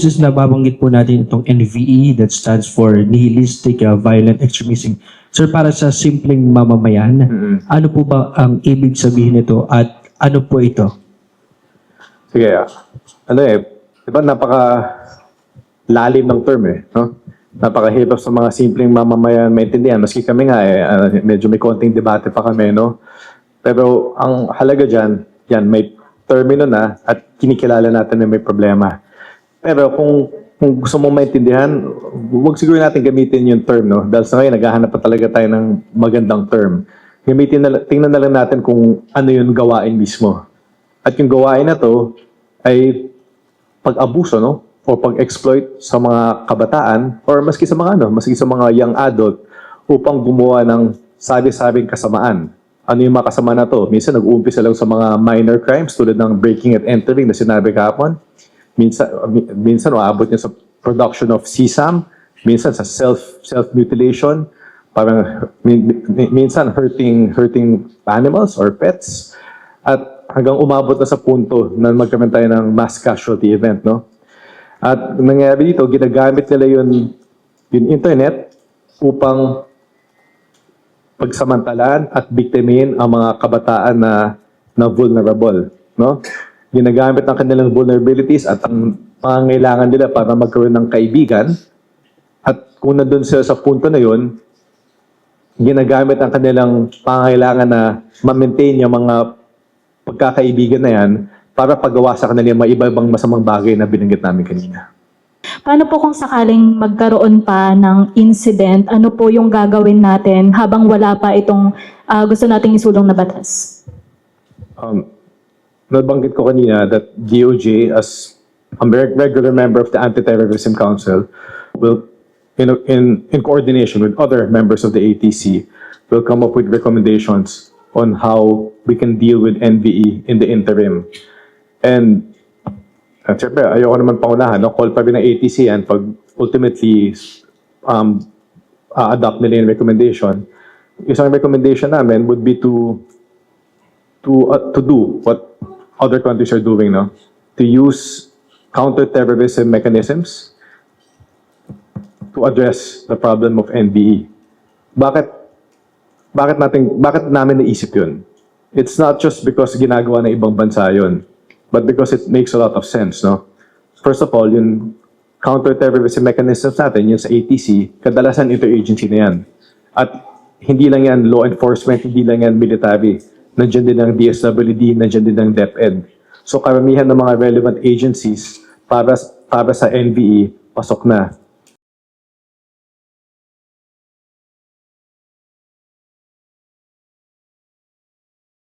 Since nababanggit po natin itong NVE that stands for Nihilistic Violent Extremism. Sir, para sa simpleng mamamayan, ano po ba ang ibig sabihin nito at ano po ito? Sige, diba napaka-lalim ng term no? Napakahirap sa mga simpleng mamamayan maintindihan. Maski kami nga medyo may konting debate pa kami, no? Pero ang halaga dyan, may termino na at kinikilala natin na may problema. Pero kung gusto mo maintindihan, huwag siguro natin gamitin yung term, no? Dahil sa ngayon, naghahanap pa talaga tayo ng magandang term. Tingnan na lang natin kung ano yung gawain mismo. At yung gawain na to ay pag-abuso, no? O pag-exploit sa mga kabataan or maski sa mga young adult upang gumawa ng sabi-sabing kasamaan. Ano yung mga kasama na to? Minsan nag-uumpisa lang sa mga minor crimes tulad ng breaking and entering na sinabi kahapon. Minsan aabot niya sa production of CSAM, minsan sa self-mutilation, parang minsan hurting animals or pets, at hanggang umabot na sa punto na magkaroon tayo ng mass casualty event, no? At nangyayari dito, ginagamit nila yung internet upang pagsamantalaan at biktimin ang mga kabataan na vulnerable, no? Ginagamit ang kanilang vulnerabilities at ang pangangailangan nila para magkaroon ng kaibigan. At kung nandun sila sa punto na yun, ginagamit ang kanilang pangangailangan na ma-maintain yung mga pagkakaibigan na yan para paggawa sa kanila yung mga iba-ibang masamang bagay na binanggit namin kanina. Paano po kung sakaling magkaroon pa ng incident, ano po yung gagawin natin habang wala pa itong gusto nating isulong na batas? Nabanggit ko kanina that DOJ, as a regular member of the Anti-Terrorism Council, will, in coordination with other members of the ATC, will come up with recommendations on how we can deal with NVE in the interim. And siyempre, ayoko naman pangunahan, no? Call pa rin ng ATC yan pag ultimately adopt nila yung recommendation. Isang recommendation namin would be to do what other countries are doing, no? To use counter-terrorism mechanisms to address the problem of NVE. Bakit namin naisip yun? It's not just because ginagawa ng ibang bansa yun, but because it makes a lot of sense, no? First of all, yung counter-terrorism mechanisms natin, yun sa ATC, kadalasan interagency na yan. At hindi lang yan law enforcement, hindi lang yan military. Nandiyan din ang DSWD, nandiyan din ang DepEd. So karamihan ng mga relevant agencies para sa NVE, pasok na.